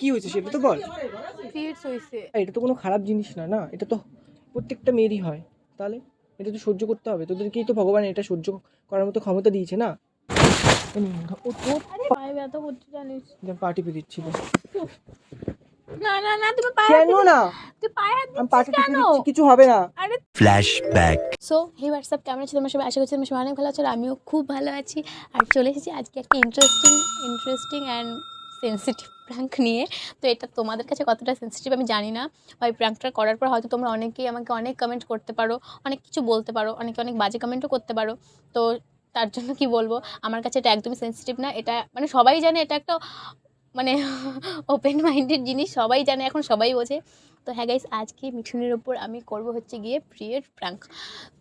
কি হয়েছে সেটা তো বল। পিরিয়ডস হইছে। এটা তো কোনো খারাপ জিনিস না, না এটা তো প্রত্যেকটা মেয়েরই হয়। তাহলে এটা তো সহ্য করতে হবে, তোদেরকেই তো ভগবান এটা সহ্য করার মতো ক্ষমতা দিয়েছে না। আরে পায়ে ব্যথা করছে জানিস। পার্টি পে দিচ্ছিল। না না না তুমি পায়ে কেন না তুই পায়ে হাত আমি দিচ্ছিস পার্টি কেন? দিচ্ছি, কিছু হবে না। আরে ফ্ল্যাশব্যাক। সো হে হোয়াটসঅ্যাপ, কেমন আছো তোমার সবাই? আশা করছি তোমার সবাই অনেক ভালো আছো, আর আমিও খুব ভালো আছি। আর চলে এসেছি আজকে একটা ইন্টারেস্টিং অ্যান্ড সেন্সিটিভ প্র্যাঙ্ক নিয়ে। তো এটা তোমাদের কাছে কতটা সেন্সিটিভ আমি জানি না, বা এই প্র্যাঙ্কটা করার পর হয়তো তোমরা অনেকেই আমাকে অনেক কমেন্ট করতে পারো, অনেক কিছু বলতে পারো, অনেকে অনেক বাজে কমেন্টও করতে পারো। তো তার জন্য কি বলবো, আমার কাছে এটা একদমই সেন্সিটিভ না। এটা মানে সবাই জানে, এটা একটা মানে ওপেন মাইন্ডেড জিনিস, সবাই জানে, এখন সবাই বোঝে। তো হ্যাঁ গাইস, আজকে মিঠুনের ওপর আমি করব হচ্ছে গিয়ে প্রিয়ের প্র্যাঙ্ক।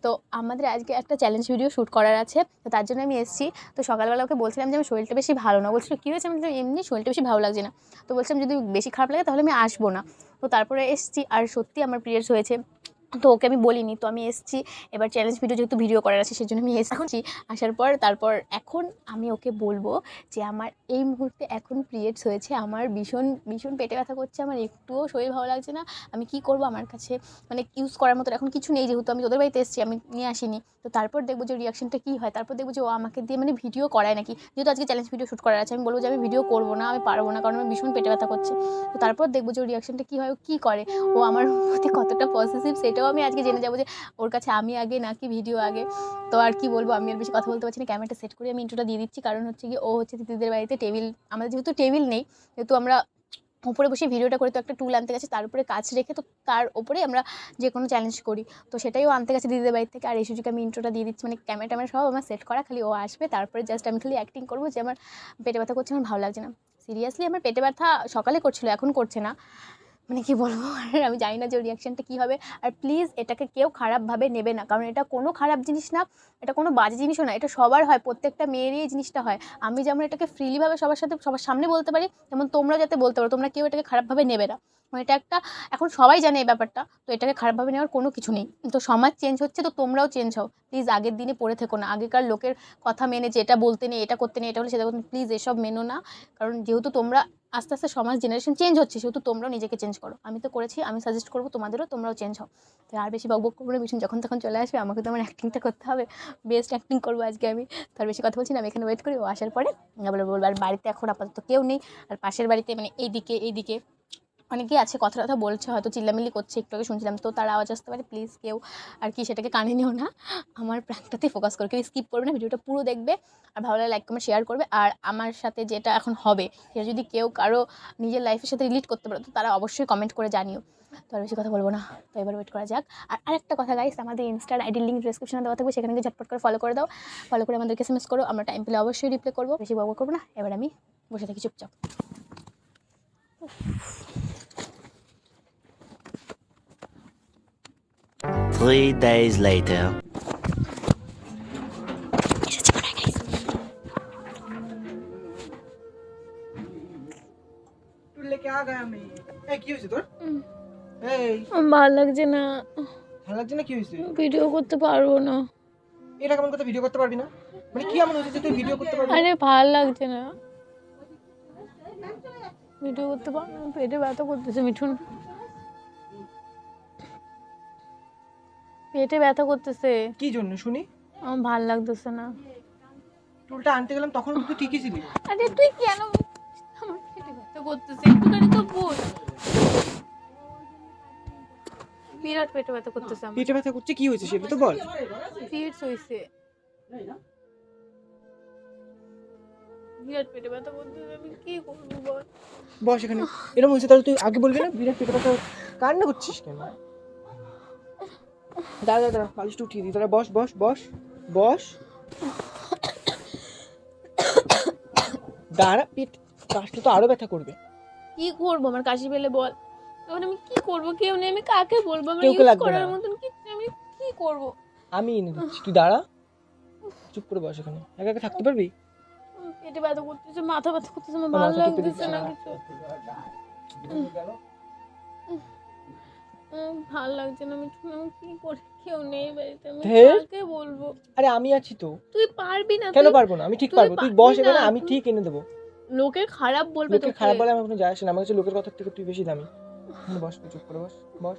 তো আমাদের আজকে একটা চ্যালেঞ্জ ভিডিও শ্যুট করার আছে, তো তার জন্য আমি এসেছি। তো সকালবেলা ওকে বলছিলাম যে আমার শরীরটা বেশি ভালো না, বলছিল কী হয়েছে, আমি বললাম এমনি শরীরটা বেশি ভালো লাগছে না। তো বলছিলাম যদি বেশি খারাপ লাগে তাহলে আমি আসবো না। তো তারপরে এসেছি, আর সত্যি আমার পিরিয়ডস হয়েছে। তো ওকে আমি বলিনি, তো আমি এসেছি। এবার চ্যালেঞ্জ ভিডিও যেহেতু ভিডিও করার আছে সেজন্য আমি এসেছি। আসার পর তারপর এখন আমি ওকে বলবো যে আমার এই মুহূর্তে এখন পিরিয়ডস হয়েছে, আমার ভীষণ ভীষণ পেটে ব্যথা করছে, আমার একটুও শরীর ভালো লাগছে না, আমি কি করব, আমার কাছে মানে ইউজ করার মতো এখন কিছু নেই, যেহেতু আমি তোদের বাড়িতে এসেছি, আমি নিয়ে আসিনি। তো তারপর দেখবো যে রিয়াকশনটা কী হয়, তারপর দেখবো যে ও আমাকে দিয়ে মানে ভিডিও করায় নাকি। যেহেতু আজকে চ্যালেঞ্জ ভিডিও শ্যুট করার আছে, আমি বলবো যে আমি ভিডিও করবো না, আমি পারবো না, কারণ আমার ভীষণ পেটে ব্যথা করছে। তো তারপর দেখবো যে রিয়াকশনটা কী হয়, ও কী করে, ও আমার প্রতি কতটা পজিটিভ সেটাও আমি আজকে জেনে যাবো যে ওর কাছে আমি আগে নাকি ভিডিও আগে। তো আর কি বলবো, আমি আর বেশি কথা বলতে পারছি না, ক্যামেরাটা সেট করে আমি ইন্ট্রোটা দিয়ে দিচ্ছি। কারণ হচ্ছে কি, ও হচ্ছে দিদিদের বাড়িতে টেবিল, আমাদের যেহেতু টেবিল নেই, যেহেতু আমরা উপরে বসে ভিডিওটা করি, তো একটা টুল আনতে গেছে, তার উপরে কাজ রেখে, তো তার উপরে আমরা যে কোনো চ্যালেঞ্জ করি, তো সেটাই ও আনতে গেছে দিদিদের বাড়ি থেকে। আর এই সুযোগে আমি ইন্ট্রোটা দিয়ে দিচ্ছি, মানে ক্যামেরা ট্যামেরা সব আমার সেট করা, খালি ও আসবে, তারপরে জাস্ট আমি খালি অ্যাক্টিং করবো যে আমার পেটে ব্যথা করছে, আমার ভালো লাগছে না। সিরিয়াসলি আমার পেটে ব্যথা সকালে করছিল, এখন করছে না। মানে কি বলবো, আর আমি জানি না যে ওর রিয়াকশানটা কী হবে। আর প্লিজ এটাকে কেউ খারাপভাবে নেবে না, কারণ এটা কোনো খারাপ জিনিস না, এটা কোনো বাজে জিনিসও না, এটা সবার হয়, প্রত্যেকটা মেয়েরই এই জিনিসটা হয়। আমি যেমন এটাকে ফ্রিলিভাবে সবার সাথে সবার সামনে বলতে পারি, তেমন তোমরা যাতে বলতে পারো, তোমরা কেউ এটাকে খারাপভাবে নেবে না। মানে এটা একটা, এখন সবাই জানে এই ব্যাপারটা, তো এটাকে খারাপভাবে নেওয়ার কোনো কিছু নেই। তো সমাজ চেঞ্জ হচ্ছে, তো তোমরাও চেঞ্জ হও প্লিজ। আগের দিনে পড়ে থেকো না, আগেকার লোকের কথা মেনে যে এটা বলতে নেই, এটা করতে নেই, এটা হলে সেটা করতে, প্লিজ এসব মেনো না। কারণ যেহেতু তোমরা আস্তে আস্তে সমাজ জেনারেশন চেঞ্জ হচ্ছে, সেহেতু তোমরাও নিজেকে চেঞ্জ করো। আমি তো করেছি, আমি সাজেস্ট করবো তোমাদেরও, তোমরাও চেঞ্জ হও। তো আর বেশি বকবক করবো না, ভীষণ যখন তখন চলে আসবে, আমাকে তো আমার অ্যাক্টিংটা করতে হবে, বেস্ট অ্যাক্টিং করবো আজকে আমি। তার বেশি কথা বলছি না, আমি এখানে ওয়েট করি, ও আসার পরে বলবো। আর বাড়িতে এখন আপাতত কেউ নেই, আর পাশের বাড়িতে মানে এইদিকে অনেকেই আছে, কথা কথা বলছে, হয়তো চিল্লামিল্লি করছে, একটু আগে শুনছিলাম, তো তার আওয়াজ আসতে পারে, প্লিজ কেউ আর কি সেটাকে কানে নিও না। আমার প্র্যাঙ্কটাতে ফোকাস করো, কেউ স্কিপ করবে না, ভিডিওটা পুরো দেখবে, আর ভালো লাগলে লাইক কমেন্ট শেয়ার করবে। আর আমার সাথে যেটা এখন হবে, সেটা যদি কেউ কারো নিজের লাইফের সাথে রিলেট করতে পারো, তো তারা অবশ্যই কমেন্ট করে জানিও। তো আর বেশি কথা বলবো না, তো এবার ওয়েট করা যাক। আর আরেকটা কথা গাইস, আমাদের ইনস্টার আইডির লিঙ্ক ডিসক্রিপশনে দেওয়া থাকবে, সেখানে গিয়ে ঝটপট করে ফলো করে দাও, ফলো করে আমাদেরকে এসএমএস করো, আমরা টাইম পেলে অবশ্যই রিপ্লাই করবো। বেশি বকবক করবো না, এবার আমি বসে থাকি চুপচাপ। 3 days later. কি হয়েছে তোর? এই ভালো লাগছে না, ভালো লাগছে না, কি হয়েছে? ভিডিও করতে পারবো না। এটা কেমন কথা, ভিডিও করতে পারবি না? মানে কি এমন হয়েছে যে তুই ভিডিও করতে পারবি না? আরে ভালো লাগছে না, ভিডিও করতে পারবো না, পেটে ব্যথা করতেছে মিঠুন, পেটে ব্যথা করতেছে, কি জন্য শুনি? আমার ভালো লাগতেছে না। টুলটা আনতে গেলাম তখন তুই ঠিকই ছিলি। আরে তুই কেন, আমার পেটে ব্যথা করতেছে, একটুখানি তো বল। বিরাট পেটে ব্যথা করতেছে আমার, পেটে ব্যথা করছে, কি হয়েছে সেটা তো বল। পিরিয়ডস হইছে, বিরাট পেটে ব্যথা করতেছে, আমি কি করবো বল। বস এখানে, এরকম হয়েছে তাহলে তুই আগে বলবি না? বিরাট পেটে ব্যথা, কান্না করছিস কেন? দাঁড়া দাঁড়া, বালিশটা উঠিয়ে দিই, দাঁড়া, বস বস বস বস, দাঁড়া, পেট কাশলে তো আরো ব্যথা করবে। কি করবো, আমার কাশি পেলে বল, তখন আমি কি করবো, কেউ নেই, আমি কাকে বলবো, আমার কেউকে ইউজ লাগবে করার না, মতন কিছু নেই, আমি কি করবো। আমি এনে দিচ্ছি, তুই দাঁড়া, চুপ করে বস এখানে, একা একা থাকতে পারবি? পেটে ব্যথা করতেছে, মাথা ব্যথা করতেছে, আমার আমার ভালো মাথা টিপে লাগতেছে দিচ্ছি। না কিছু, ভালো লাগছে না মিঠুন, আমি কি করি, কেউ নেই বাড়িতে, আমি ধ্যার। কাকে বলবো। আরে আমি আছি তো। তুই পারবি না, কেন তুই পারবো না, আমি ঠিক তুই পারবো, তুই পারবি বস না, এখানে, আমি তুই- ঠিক এনে দেবো। লোকে খারাপ বলবে লোকে তোকে। খারাপ বলে আমার কোনো যায় আসে না, আমার কাছে লোকের কথা থেকে তুই বেশি দামি। এখানে বস, তুই চুপ করে বস, বস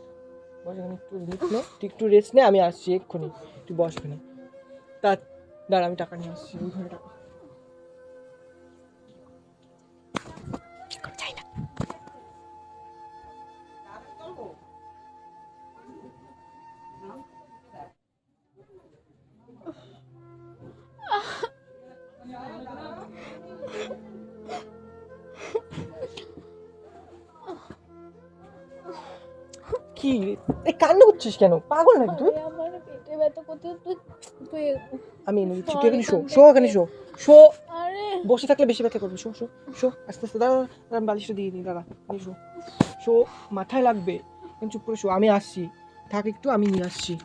বস এখানে, একটু রেস্ট নে, তুই একটু রেস্ট নে, আমি আসছি এক্ষুনি, তুই বস এখানে। তা দাঁড়া, আমি টাকা নিয়ে আসছি, ওইখানে টাকা। যাই না। কি এই কান্না করছিস কেন, পাগল নাকি তুই? আমার পেটে ব্যথা করতে, তুই তুই আমি এনে দিচ্ছি, তুই সরি, এখানে শো, কান্না শো এখানে শো, শো। আরে বসে থাকলে বেশি ব্যথা করবে, শো শো শো, আস্তে আস্তে, দাঁড়া দাঁড়া, আমি বালিশটা দিয়ে দিই, দাঁড়া, এই শো শো, মাথায় লাগবে, তুমি চুপ করে শো, আমি আসছি, থাক একটু, আমি নিয়ে আসছি।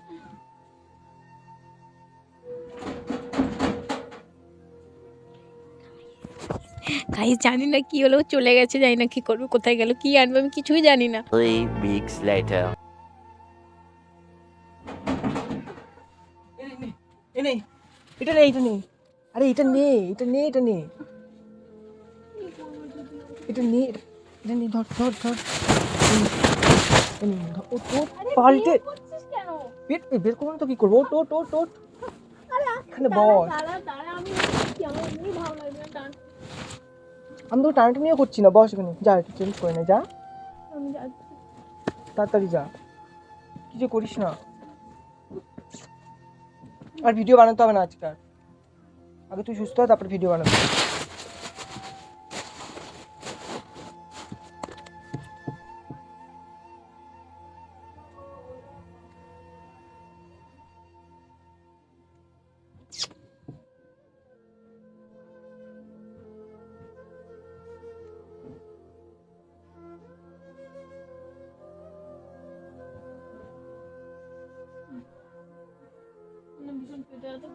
গাইস জানি না কি হলো, চলে গেছে, জানি না কি করবে, কোথায় গেল, কি আনবে, আমি কিছুই জানি না। 3 weeks later. এনে এটা নে, এটা নে, আরে এটা নে, এটা নে, এটা নে, এটা নে, এটা নে, ধর ধর ধর, এই নে, ধর, ও তো পাল্টে কেন? পেট বের করবো না তো কি করবো, টোট টোট টোট, এখানে বস। আমি কি, আমার এমনি ভালো লাগবে না, আমি তো টানাটা নিয়ে করছি না, বস এখানে, যা একটু চেঞ্জ করে নে, যা আমি যাচ্ছি। তাড়াতাড়ি যা, কি যে করিস না। আর ভিডিও বানাতে হবে না আজকে আর। আগে তুই সুস্থ হয় তারপর ভিডিও বানাবি। ভীষণ পেটে ব্যথা,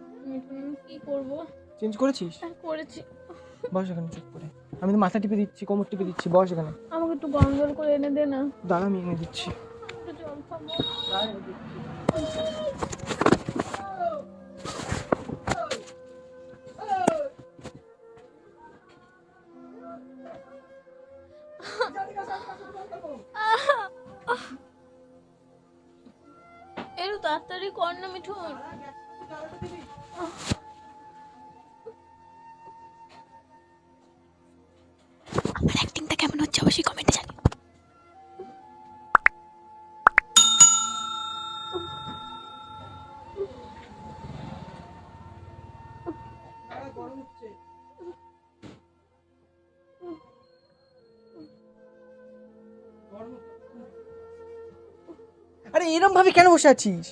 কি করবো? চেঞ্জ করেছিস? হ্যাঁ, করেছি। বস এখানে চুপ করে, আমি তো মাথা টিপে দিচ্ছি, কোমর টিপে দিচ্ছি, বস এখানে। আমাকে একটু গরম জল করে এনে দে না। দাঁড়া, আমি এনে দিচ্ছি। একটু জল খাবো। একটু তাড়াতাড়ি কর না মিঠুন। আমার অ্যাক্টিংটা কেমন হচ্ছে অবশ্যই কমেন্টে জানিও। আরে এরম ভাবে কেন বসে আছিস,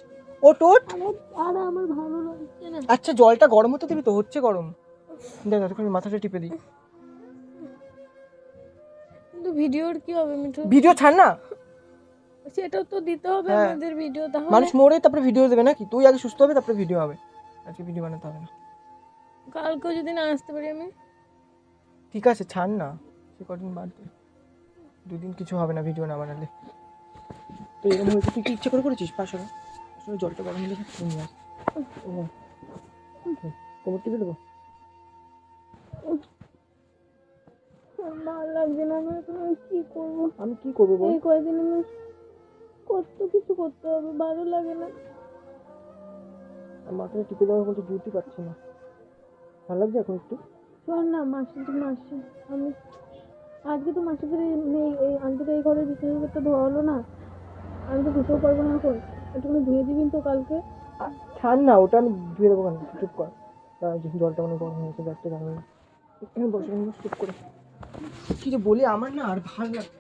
ও টোট। আর আমার ভালো লাগছে না। আচ্ছা জলটা গরম হতে দিবি তো, হচ্ছে গরম, দেখ এতক্ষণ মাথাটা টিপে দিই। কিন্তু ভিডিওর কি হবে মিঠুন? ভিডিও ছাড় না, সেটাও তো দিতে হবে হ্যাঁ। আমাদের ভিডিও, তাহলে মানুষ মরে তারপরে ভিডিও দেবে নাকি? তুই আগে সুস্থ হবে তারপরে ভিডিও হবে, আজকে ভিডিও বানাতে হবে না। কালকেও যদি না আসতে পারি আমি। ঠিক আছে ছাড় না, সে কদিন বাদ দে, দুদিন কিছু হবে না ভিডিও না বানালে। তো এরকম হয়েছে, তুই কি ইচ্ছে করে করেছিস? আসলে আসলে জলটা গরম হলে নিয়ে আস, কোমর টিপে দেবো। ভালো লাগছে না আমার, এখন আমি কি করবো? আমি কি করবো বল? এই কয়েকদিন আমি কত কিছু করতে হবে, ভালো লাগে না। আমি মাথাটা টিপে দেওয়ার মতো জুড়তে পারছি না, ভালো লাগছে এখন একটু? শোন না, মাসি আমি আজকে তো মাসি ফিরে নেই, এই আন্টিকে এই ঘরে বিছানাটা ধোয়া হলো না, আমি তো ধুতেও পারবো না এখন, একটুখানি ধুয়ে দিবি তো কালকে। ছাড় না, ওটা আমি ধুয়ে দেবো কেন, চুপ কর, জলটা মানে গরম হয়েছে, ব্যাগটা গরম হয়েছে, এখানে বসে চুপ করে। কি যে বলি, আমার না আর ভালো লাগে না।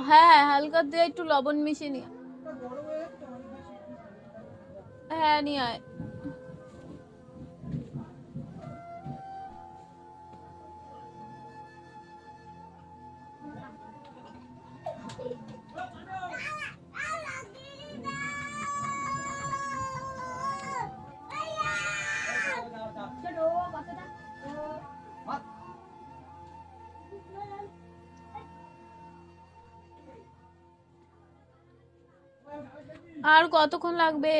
হ্যাঁ, হালকা দিয়ে একটু লবণ মিশিয়ে নিয়ে, হ্যাঁ নিয়ে আয়। আর কতক্ষণ লাগবে?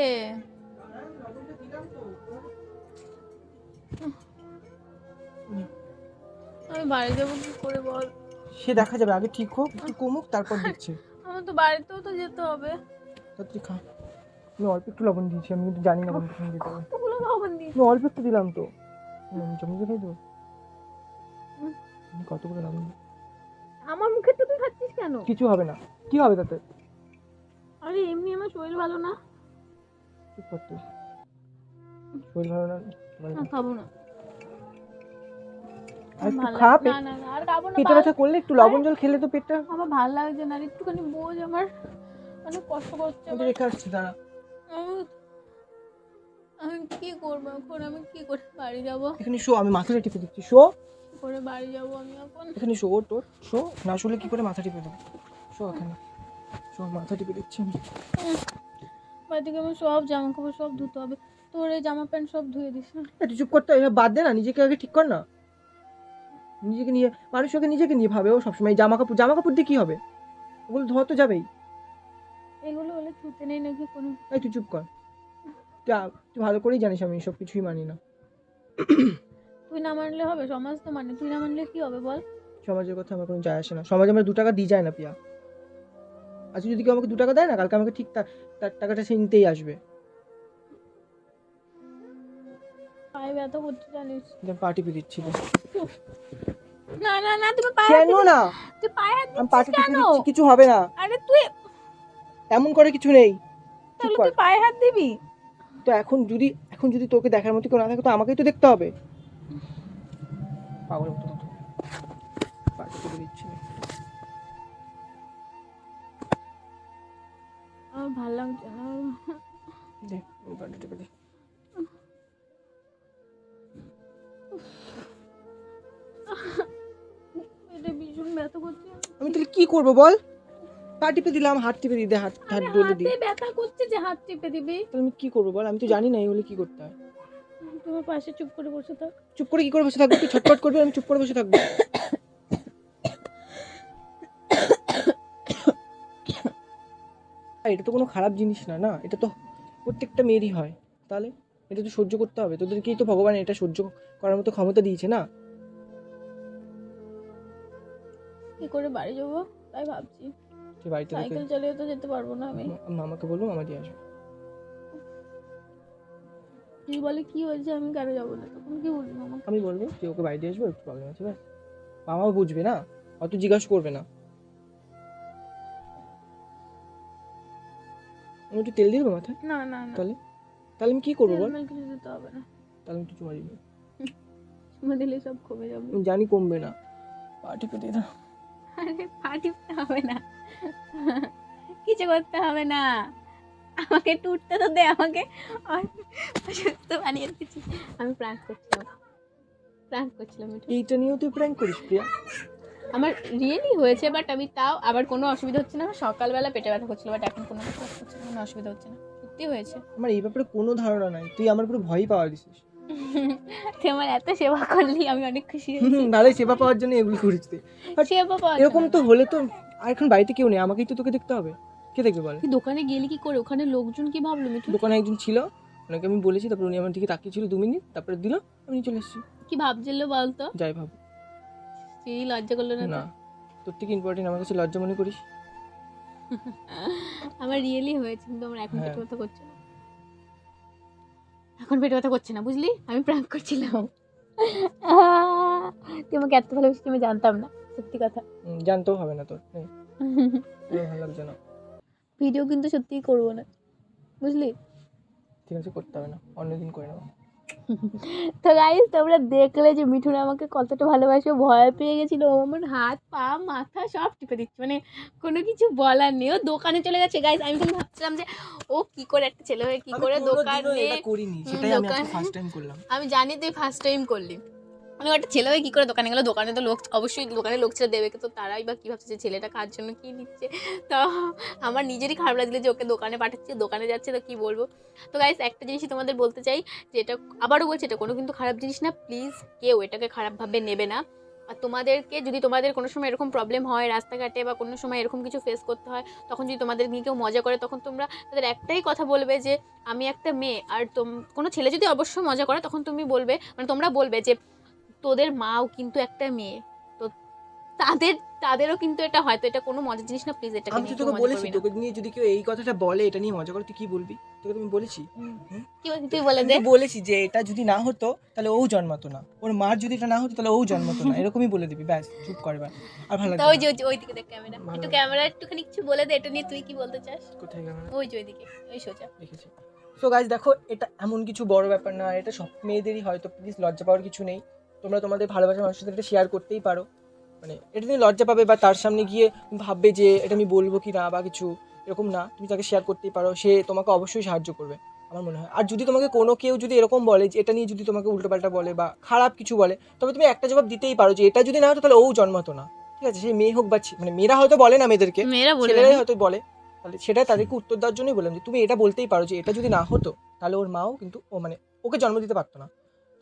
আমি বাড়ি যাবো কি করে বল? সে দেখা যাবে, আগে ঠিক হোক, একটু কমুক, তারপর দেখছি। আমার তো বাড়িতেও তো যেতে হবে। তুই খা। আমি অল্প একটু লবণ দিয়েছি, আমি কিন্তু জানি না কোনটা দিতে হবে। কতগুলো লবণ দিই? আমি অল্প একটু দিলাম তো। চমকে খাই তো। কতগুলো লবণ? আমার মুখে তো তুই খাচ্ছিস কেন? কিছু হবে না। কি হবে তাতে? আরে এমনি আমার শরীর ভালো না। চুপ কর তুই। শরীর ভালো না? না খাবো না। আর একটু ভালো খা। না না না আর খাবো না। পেটে ব্যথা করলে একটু লবণ জল খেলে তো পেটটা। আমার ভালো লাগছে না, আর একটুখানি বোঝ, আমার অনেক কষ্ট করছে। আমি রেখে আসছি, দাঁড়া। আমি কি করবো এখন? আমি কি করে বাড়ি যাবো? এখানে শো, আমি মাথাটা টিপে দিচ্ছি। শো। কি করে বাড়ি যাবো আমি এখন? এখানে শো তোর। শো না শুলে কি করে মাথা টিপে দেবো? শো এখানে। শো, মাথা টিপে দিচ্ছি আমি। বাড়ি থেকে আমার সব জামা কাপড় সব ধুতে হবে। তোর এই জামা প্যান্ট সব ধুয়ে দিস না। তুই চুপ করতে, এসব বাদ দে না, নিজেকে আগে ঠিক কর না। নিজেকে নিয়ে মানুষ ওকে নিজেকে নিয়ে ভাবে, ও সবসময় জামা কাপড় দিয়ে কি হবে? ওগুলো ধোয়া তো যাবেই। এগুলো হলে ধুতে নেই নাকি কোনো? এই তুই চুপ কর। তুই ভালো করেই জানিস আমি সব কিছুই মানি না। তুই না মানলে হবে? সমাজ তো মানে, তুই না মানলে কি হবে বল? সমাজের কথা আমার কোনো যায় আসে না। সমাজে আমার 2 টাকা দিয়ে যায় না পিয়া। আজকে যদি কেউ আমাকে 2 টাকা দেয় না, কালকে আমাকে ঠিক তার টাকাটা সে নিতেই আসবে। পায়ে ব্যথা করছে জানিস? পা টিপে দিচ্ছি। না না না, তুমি পায়ে কেন না? তুই পায়ে হাত আমি পা দিচ্ছিস টিপে কেন? দিচ্ছি, কিছু হবে না। আরে তুই এমন করে কিছু নেই। চুপ তাহলে কর। তুই পায়ে হাত দিবি? তো এখন যদি তোকে দেখার মতো কেউ না থাকে, তো আমাকেই তো দেখতে হবে। পাগলের মতো কথা। পা টিপে দিচ্ছি। আমার ভালো লাগছে না। দে, ওই পাটা টিপে দে। এটা ভীষণ ব্যথা করছে। আমি তাহলে কি করবো বল? পা টিপে দিলাম, হাত টিপে দিই, হাত ডলে দিই। হাতে ব্যথা করছে যে হাত টিপে দিবি? তাহলে আমি কি করবো বল? আমি তো জানি না এই হলে কি করতে হয়। তোমার পাশে চুপ করে বসে থাক। চুপ করে কি করে বসে থাকবো? তুই ছটফট করবি, আমি চুপ করে বসে থাকবো। এটা তো কোনো খারাপ জিনিস না, না? এটা তো প্রত্যেকটা মেয়েরই হয়। তাহলে এটা তো সহ্য করতে হবে। তোদেরকেই তো ভগবান এটা সহ্য করার মতো ক্ষমতা দিয়েছে, না? কি করে বাড়ি যাবো তাই ভাবছি। তুই বাড়িতে সাইকেল চালিয়ে তো যেতে পারবো না আমি। মামাকে বলবো, মামা দিয়ে আসবে। তুই বলে কি হয়েছে, আমি কেন যাবো না? তখন কি বলবি আমাকে? আমি বলবো যে ওকে বাড়ি দিয়ে আসবো, একটু প্রবলেম আছে, ব্যাস। মামাও বুঝবে না, অত জিজ্ঞাসা করবে না। আমি একটু তেল দিয়ে দেবো মাথায়? না না না, তাহলে তাহলে আমি কি করবো বল? তেল কিছু দিতে হবে না। তাহলে আমি একটু চুমা দিবি। চুমা দিলে সব কমে যাবে। আমি জানি কমবে না। পা টিপে দিয়ে দাও। আরে পা টিপতে হবে না, কিছু করতে হবে না, আমাকে একটু উঠতে তো দে। আমাকে অসুস্থ বানিয়ে দিচ্ছিস। আমি প্র্যাঙ্ক করছিলাম মিঠু। এইটা নিয়েও তুই প্র্যাঙ্ক করিস প্রিয়া? আমার রিয়েলি হয়েছে, বাট আমি তাও আবার কোনো অসুবিধা হচ্ছে না। আমার সকালবেলা পেটে ব্যথা করছিল, বাট এখন কোনো কিছু হচ্ছে না, কোনো অসুবিধা হচ্ছে না, সত্যি হয়েছে। আমার এই ব্যাপারে কোনো ধারণা নাই, তুই আমার পুরো ভয়ই পাওয়া দিছিস। তুই আমার এত সেবা করলি, আমি অনেক খুশি হয়েছি। নাহলে সেবা পাওয়ার জন্য এগুলো করিস তুই। সেবা পাওয়া এরকম তো হলে তো আর এখন বাড়িতে কেউ নেই, আমাকেই তো তোকে দেখতে হবে। কে দেখবে বলে? তুই দোকানে গেলি কি করে? ওখানে লোকজন কি ভাবলো মিঠু? দোকানে একজন ছিল, ওনাকে আমি বলেছি, তারপর উনি আমার দিকে তাকিয়েছিল 2 মিনিট, তারপরে দিল, আমি চলে এসেছি। কি ভাবছিল বলতো? যাই ভাব। সেই লজ্জা করলো না না, তো? তোর থেকে ইম্পর্টেন্ট আমার কাছে লজ্জা মনে করিস? আমার রিয়েলি হয়েছে, কিন্তু আমার এখন হ্যাঁ। পেটে ব্যথা করছে না। এখন পেটে ব্যথা করছে না, বুঝলি? আমি প্র্যাঙ্ক করছিলাম। তুই আমাকে এত ভালোবাসিস আমি জানতাম না, সত্যি কথা। জানতেও হবে না তোর। ভালো লাগছে না। ভিডিও কিন্তু সত্যিই করবো না, বুঝলি? ঠিক আছে, করতে হবে না, অন্যদিন করে নেবো। তো গাইস, তোমরা দেখলে যে মিঠুন আমাকে কতটা ভালোবাসে। ভয় পেয়ে গেছিল, ও আমার হাত পা মাথা সব টিপে দিচ্ছে, মানে কোনো কিছু বলার নেই। ও দোকানে চলে গেছে গাইস। আমি কিন্তু ভাবছিলাম যে ও কি করে একটা ছেলে হয়ে কি করে দোকানে। এটা করিনি, সেটাই আমি আজকে ফার্স্ট টাইম করলাম। আমি জানি তুই ফার্স্ট টাইম করলি। মানে একটা ছেলে হয়ে কি করে দোকানে গেল? দোকানে তো লোক, অবশ্যই দোকানে লোক ছেলে দেবে, তো তারাই বা কী ভাবছে যে ছেলেটা কার জন্য কী নিচ্ছে। তো আমার নিজেরই খারাপ লাগছিলো যে ওকে দোকানে পাঠাচ্ছে, দোকানে যাচ্ছে, তো কী বলবো। তো গাইস, একটা জিনিসই তোমাদের বলতে চাই, যে এটা আবারও বলছি, এটা কোনো কিন্তু খারাপ জিনিস না। প্লিজ কেউ এটাকে খারাপভাবে নেবে না। আর তোমাদেরকে যদি তোমাদের কোনো সময় এরকম প্রবলেম হয় রাস্তাঘাটে বা কোনো সময় এরকম কিছু ফেস করতে হয়, তখন যদি তোমাদের নিয়ে কেউ মজা করে, তখন তোমরা তাদের একটাই কথা বলবে যে আমি একটা মেয়ে। আর কোনো ছেলে যদি অবশ্যই মজা করে, তখন তুমি বলবে, মানে তোমরা বলবে যে তোদের মাও কিন্তু একটা মেয়ে, তো তাদেরও কিন্তু এটা হয়। তো এটা কোনো মজার জিনিস না, প্লিজ এটা আমি তো তোকে বলেছি, তোকে নিয়ে যদি কেউ এই কথাটা বলে, এটা নিয়ে মজা করে, তুই কি বলবি? তোকে তুমি বলেছি, কি বলছিস তুই বলে দে। আমি বলেছি যে এটা যদি না হতো তাহলে ও জন্মাতো না, ওর মার যদি এটা না হতো তাহলে ও জন্মাতো না, এরকমই বলে দিবি, ব্যাস চুপ করে। আর ভালো তা লাগবে ওই না। যে ওই দিকে দেখ ক্যামেরা, একটু ক্যামেরা একটুখানি কিছু বলে দে, এটা নিয়ে তুই কি বলতে চাস? কোথায় গেল? ওই যে ওইদিকে, ওই সোজা দেখেছি। সো গাইস দেখো, এটা এমন কিছু বড় ব্যাপার না, এটা সব মেয়েদেরই হয়, তো প্লিজ লজ্জা পাওয়ার কিছু নেই। তোমরা তোমাদের ভালোবাসার মানুষের সাথে এটা শেয়ার করতেই পারো, মানে এটা নিয়ে লজ্জা পাবে বা তার সামনে গিয়ে ভাববে যে এটা আমি বলবো কি না বা কিছু, এরকম না। তুমি তাকে শেয়ার করতেই পারো, সে তোমাকে অবশ্যই সাহায্য করবে আমার মনে হয়। আর যদি তোমাকে কোনো কেউ যদি এরকম বলে যে এটা নিয়ে যদি তোমাকে উল্টোপাল্টা বলে বা খারাপ কিছু বলে, তবে তুমি একটা জবাব দিতেই পারো যে এটা যদি না হতো তাহলে ও জন্মাতো না, ঠিক আছে? সে মেয়ে হোক বা মানে মেয়েরা হয়তো বলে না মেয়েদেরকে, মেয়েরা বলে ছেলেরাই হয়তো বলে, তাহলে সেটা তাদেরকে উত্তর দেওয়ার জন্যই বললাম যে তুমি এটা বলতেই পারো যে এটা যদি না হতো তাহলে ওর মাও কিন্তু ও মানে ওকে জন্ম দিতে পারতো না।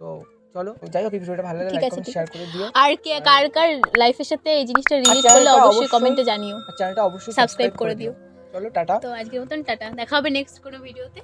তো চলো, যাই হোক, এই ভিডিওটা ভালো লাগলে ঠিক লাইক আছে, কমেন্ট ঠিক শেয়ার করে দিও। আর কে কার কার লাইফের সাথে এই জিনিসটা রিলেট করলে চ্যানেলটা অবশ্যই অবশ্যই- কমেন্টে জানিও, আর চ্যানেলটা অবশ্যই সাবস্ক্রাইব করে দিও। চলো টাটা। তো আজকের মতন টাটা, দেখা হবে নেক্সট কোনো ভিডিওতে।